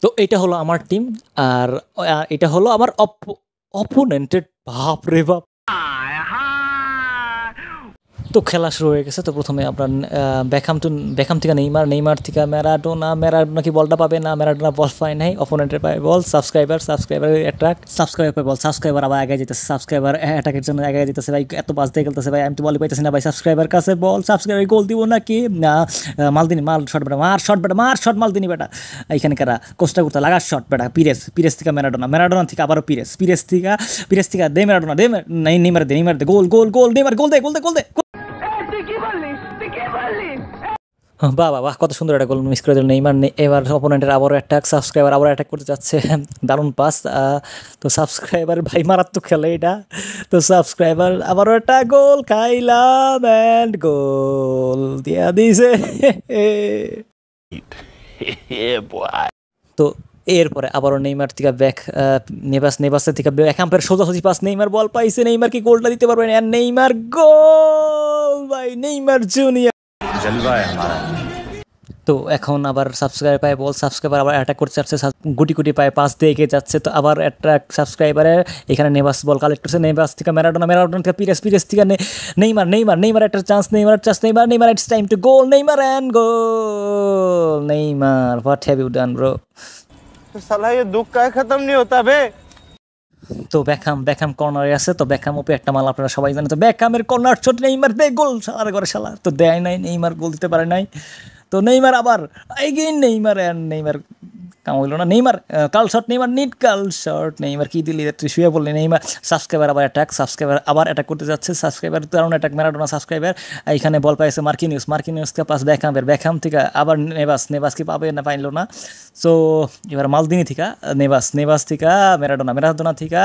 তো এটা হলো আমার টিম। আর এটা হলো আমার অপোনেন্টের। বাপরে বাপ! তো খেলা শুরু হয়ে গেছে। তো প্রথমে আপনার বেকহাম থেকে নেইমার থেকে ম্যারাডোনা কি বলটা পাবে না, ম্যারাডোনা বল পায় নাই, অপোনেন্টের পায় বল, সাবস্ক্রাইবার অ্যাট্রাক, সাবস্ক্রাইবার আবার আগে যেতেছে, সাবস্ক্রাইবার অ্যাটাকের জন্য আগে যেতেছে ভাই, এত পাস দিয়ে খেলতেছে ভাই, আমি তো বলই পাইতেছি না ভাই, সাবস্ক্রাইবার কাছে বল, সাবস্ক্রাইবার গোল দিব নাকি না, মালদিনি শট মালদিনি বেটা, এইখানে কারা কোস্টা করতে লাগার শট বেটা, পিরেস থেকে ম্যারাডোনা থেকে আবারও পিরেস থেকে দে ম্যারাডোনা নেইমার দে গোল নেইমার গোল দে বাহ বাহ বাহ, কত সুন্দর একটা গোল মিস করে দিল নেইমার। এবার অপোনেন্টের আবারও অ্যাটাক, সাবস্ক্রাইবার আবার অ্যাটাক করতে যাচ্ছে, দারুণ পাস। তো সাবস্ক্রাইবার ভাই মারাত্মক খেলে এটা। তো সাবস্ক্রাইবার আবারও একটা গোল খাইলাম অ্যান্ড গোল দিয়া দিছে। তো এরপরে আবারও নেইমার থেকে নেভাসের থেকে বেকহামের সোজাসুজি পাস, নেইমার বল পাইছে, নেইমার কি গোলটা দিতে পারবে না, নেইমার গোল ভাই, নেইমার জুনিয়র জলবা আমারা। তো এখন আবার সাবস্ক্রাইবার আবার অ্যাটাক করতে যাচ্ছে, গুটি পায়ে পাস দিয়ে এগিয়ে যাচ্ছে। তো আবার অ্যাট্রাক সাবস্ক্রাইবারের এখানে নেভাস বল কালেক্ট করছে, নেভাস থেকে ম্যারাডোনা থেকে পিরেস থেকে নেইমার একটা chance, Neymar it's time to goal, Neymar and goal, Neymar what have you done bro. साला ये दुख का खत्म नहीं होता बे। তো বেকহাম কর্নারে আছে। তো বেকহাম উপরে একটা মাল আপনারা সবাই জানেন। তো বেকহামের কর্নার শট, নেইমার দে গোল, সারা করে শালা তো দেয় নাই, নেইমার গোল দিতে পারে নাই। তো নেইমার আবার এগেইন নেইমার কাম হইল না, নেইমার কাল শট, নেইমার কি দিলি তুই শুয়ে বললি, নেইমার সাবস্ক্রাইবার আবার অ্যাটাক করতে যাচ্ছে, সাবস্ক্রাইবার দারুণ অ্যাটাক, ম্যারাডোনা সাবস্ক্রাইবার এইখানে বল পাইছে মার্কিনিউসকে পাস বেকহাম থেকে আবার নেভাস কি পাবে না, পাইল না। সো এবার মালদিনি থেকে নেভাস থেকে ম্যারাডোনা থেকে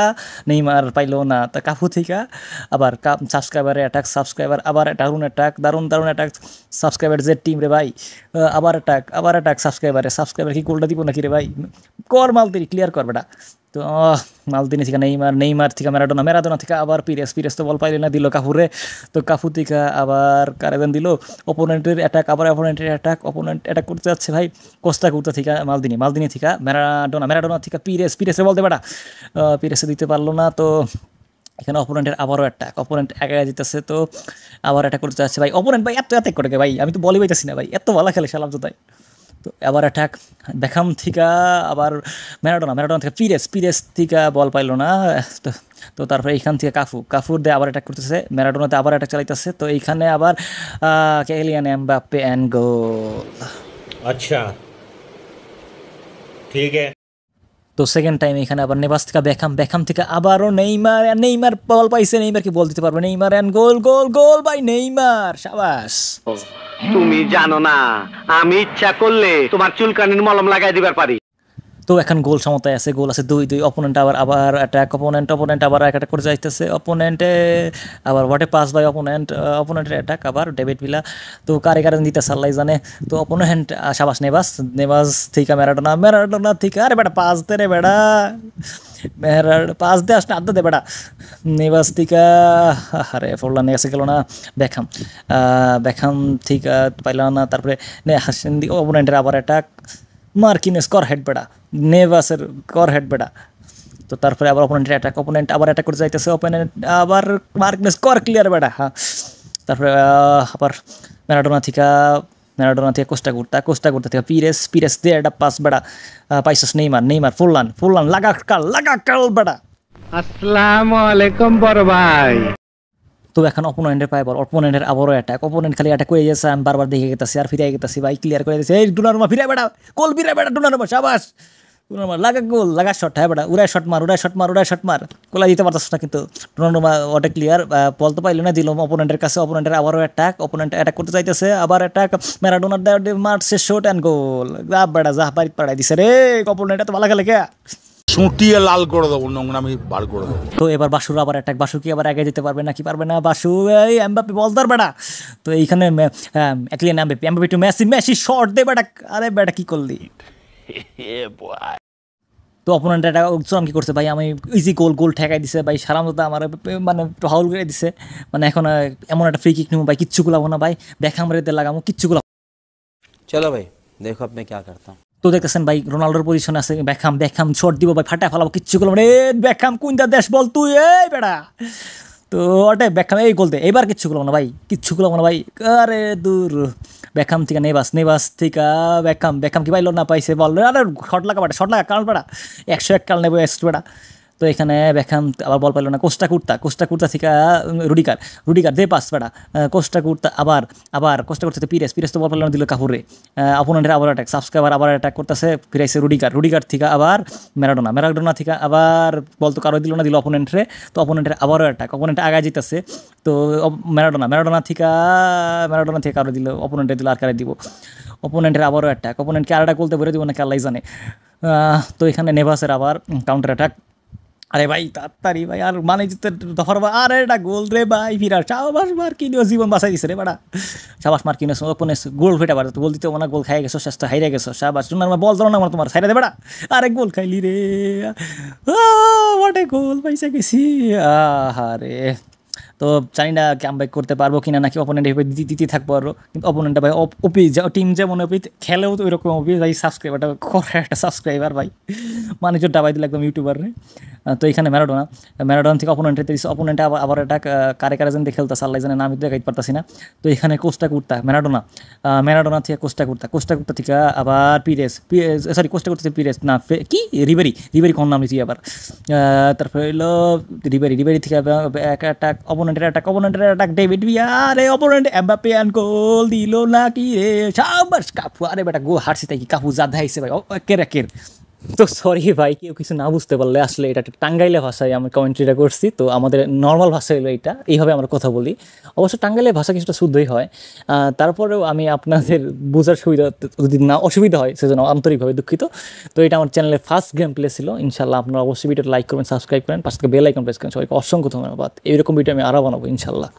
নেইমার পাইল না, তা কাফু থেকে আবার সাবস্ক্রাইবার আবার দারুণ অ্যাটাক, সাবস্ক্রাইবার যে টিম রে ভাই, আবার অ্যাটাক সাবস্ক্রাইবার কি গোলটা দিব নাকি রে ভাই, কর মালদিনি, ক্লিয়ার কর বেটা। তো মালদিনি থেকে নেইমার থেকে ম্যারাডোনা থেকে আবার পিরেস তো বল পাইলে না, দিল কাফুরে। তো কাফু থেকে আবার কারেবেন দিল, অপোনেন্টের অ্যাটাক করতে যাচ্ছে ভাই, কোস্টা করতে থেকে মালদিনি থেকে ম্যারাডোনা থেকে পিরেসে বলতে বেটা, পিরেসে দিতে পারলো না। তো এখানে অপোনেন্টের আবারও অপোনেন্ট একা জিতেছে। তো আবার অ্যাটাক করতে যাচ্ছে ভাই, অপোনেন্ট ভাই এত অ্যাটাক করে ভাই, আমি তো বলই পাইতেছি না ভাই, এত ভালো খেলে সালাম জোতাই। তো আবার অ্যাটাক বেকহাম থেকে আবার ম্যারাডোনা থেকে পিরেস থেকে বল পাইল না। তো তারপরে এইখান থেকে কাফুর দিয়ে আবার অ্যাটাক করতেছে, ম্যারাডোনাতে আবার অ্যাটাক চালাইতেছে। তো এইখানে আবার কিলিয়ান এমবাপ্পে অ্যান্ড গোল। আচ্ছা ঠিক আছে। তো সেকেন্ড টাইম এখানে আবার নেভাস থেকে বেকহাম থেকে আবারও নেইমার বল পাইছে, নেইমার কি বল দিতে পারবে, নেইমার অ্যান্ড গোল ভাই, নেইমার শাবাশ। তুমি জানো না আমি ইচ্ছা করলে তোমার চুলকানির মলম লাগাই দিবার পারি। তো এখন গোল সমতায় আছে, গোল আছে 2-2, অপোনেন্ট আবার অ্যাটাক, অপোনেন্ট আবার অ্যাটাক করে যাইতেছে, অপোনেন্টে আবার হোয়াটে পাস বাই অপোনেন্টের অ্যাটাক আবার ডেভিড ভিলা। তো কারে দিতে সাল্লাই জানে। তো অপোনেন্ট সাবাস নেভাস থেকে ম্যারাডোনা থেকে আরে বেটা পাস দে রে বেটা, পাস দে আসলে আড্ডা দে বেটা, নেভাস থেকে আরে ফোরলান এসে গেল না, বেকহাম থেকে পাইলাম না। তারপরে অপোনেন্টের আবার অ্যাটাক, মার্কিনেস কর হেড বেড়া, নেভাসের কর হেড বেড়া। তো তারপরে আবার অপোনেন্ট আবার অ্যাটাক করে যাইতেছে, আবার মার্কিনেস কর ক্লিয়ার বেড়া। হ্যাঁ, তারপরে আবার ম্যারাডোনা থেকে কোস্টা করতে থেকে পিরেস দিয়ে একটা পাস বেড়া, পাইছস নেইমার ফুললান লাগা কাল বেড়া। আসসালামু আলাইকুম বড় ভাই। তো এখন অপোনেন্টের পায় বল, অপোনেন্টের আবারও অ্যাটাক, অপোনেন্ট খালি অ্যাটাক করে যাচ্ছে, আমি বারবার দেখে গেছি আর ফিরে গেছি ভাই, ক্লিয়ার করে দিয়েছে, এই ডোনারুমা ফিরে বেড়া, গোল ফিরে বেড়া, ডোনারুমা শাবাশ, লাগা শট, হ্যাঁ বেড়া, উড়ায় শট মার, গোলা দিতে পারতাস না, কিন্তু ডোনারুমা ওটা ক্লিয়ার, বল তো পাইল না, দিল অপোনেন্টের কাছে, অপোনেন্টের আবারও অপোনেন্ট অ্যাটাক করতে চাইতেছে, আবার অ্যাটাক, ম্যারাডোনার মারছে শট অ্যান্ড গোল, বেড়া যা বাড়ি পাড়াই দিছে রে, অপোনেন্ট এত ভালো খেলে কে, ছুটিয়ে লাল করে দেবো, নোংরামি বার করে দেবো। তো এবার বাসুর আবার অ্যাটাক, বাসু কি আবার আগে যেতে পারবে না, কি পারবে না, বাসু এই এমবাপ্পে বলদার বেটা। তো এইখানে Kylian Mbappe to Messi shot দে বেটা, আরে বেটা কি করলি। তো অপোনেন্ট কি করছে ভাই, আমি ইজি গোল ঠেকাই দিছে ভাই, সারামতো আমার মানে হাউল করে দিছে, মানে এখন এমন একটা ফ্রি কিক নিবো ভাই, কিচ্ছু গুলাবো না ভাই, বেকহাম রেতে লাগামো, কিচ্ছু গুলাবো। চলো ভাই দেখো আপনি क्या करता हूँ। তো দেখতেছেন ভাই রোনাল্ডোর পজিশনে আছে বেকহাম শট দিব ভাই ফাটা ফেলাবো কিচ্ছু করলাম রে বেকহাম কোনটা দেশ বল তুই এই বেটা তো ওটাই বেকহাম এই গোল দে এবার কিচ্ছু করলাম না ভাই কিচ্ছু করলাম না ভাই আরে দূর বেকহাম থেকে নেভাস থেকে বেকহাম কি পাইলো না পাইছে বল আরে শট লাগা কারণ বেটা 101 কাল নেবো এক্সট বেটা তো এখানে বেকহাম আবার বল পাইলো না কোস্টা কুর্তা থেকে রুডিকার দে পাস বেটা কোস্টা কুর্তা আবার কোস্টা কুর্তা পিরেস তো বল পাইলো না দিল কাপুরে অপোনেন্টের আবার অ্যাটাক সাবস্ক্রাইবার আবার অ্যাটাক করতেছে ফিরাইছে রুডিকার থেকে আবার ম্যারাডোনা থেকে আবার বল তো কারো দিল না দিল অপোনেন্টরে তো অপোনেন্টের আবারও অ্যাটাক অপোনেন্ট আগায় জিতেছে তো ম্যারাডোনা থেকে কারো দিল অপোনেন্টে দিল আর কারে দিব অপোনেন্টের আবারও অ্যাটাক অপোনেন্টকে আরেকটা গোলতে ভরে দিব না আল্লাহ জানে তো এখানে নেভাসের আবার কাউন্টার অ্যাটাক আরে ভাই তাড়াতাড়ি ভাই আর মানে জিতে দফার আরে এটা গোল রে ভাই ফিরার সাবাস মার্কিনিও জীবন বাঁচাই দিছে রে বাড়া সাবাস মার্কিনিও ওপেনে গোল ফেটে পারে তো গোল দিতে না গোল খাই গেছো স্বাস্থ্য হাইরে গেছো সাবাস তোমার বল ধরো না তোমার সাইডে দে বাড়া আরে গোল খাইলি রে ওয়াট এ গোল পাইসা গেছি আরে তো জানি না কামব্যাক করতে পারবো কিনা নাকি অপোনেন্ট এভাবে দিতে থাকবো আরও কিন্তু অপোনেন্টটা ভাই ওপি টিম যেমন ওপি খেলেও তো ওইরকম ওপি ভাই সাবস্ক্রাইবারটা করে একটা সাবস্ক্রাইবার ভাই মানুষের ডাবাই দিল একদম ইউটিউবারে তো এখানে ম্যারাডোনা থেকে অপোনেন্টে আবার একটা কারে যেন খেলতেছে আল্লাহ জানে আমি দেখাইতে পারতাছি না তো এখানে কোস্টা কুর্তা ম্যারাডোনা থেকে কোস্টা কুর্তা থেকে আবার কোস্টা কুর্তা পিরেস না কি রিবেরি কোন নাম লিখি আবার তারপরে হলো রিবেরি থেকে অ্যাটাক অপোনেন্টের অ্যাটাক ডেভিড ভিয়া আরে অপোনেন্ট এমবাপ্পে আন গোল দিল না কি রে শাবাশ কাপু আরে বেটা গোল হারছি তাই কি কাপু জাদা আইছে ভাই একের তো সরি ভাই কেউ কিছু না বুঝতে পারলে আসলে এটা টাঙ্গাইলে ভাষায় আমি কমেন্ট্রিটা করছি তো আমাদের নর্মাল ভাষা হলো এইভাবে আমরা কথা বলি অবশ্য টাঙ্গাইলের ভাষা কিছুটা শুদ্ধই হয় তারপরেও আমি আপনাদের বোঝার সুবিধা যদি না অসুবিধা হয় সেজন্য আন্তরিকভাবে দুঃখিত তো এটা আমার চ্যানেলের ফার্স্ট গেম প্লে ছিল ইনশাল্লাহ আপনারা অবশ্যই ভিডিওটা লাইক করবেন সাবস্ক্রাইব করেন পাশ থেকে বেল আইকন প্রেস করেন সবাইকে অসংখ্য ধন্যবাদ এইরকম ভিডিও আমি আরও বানাবো ইনশাল্লাহ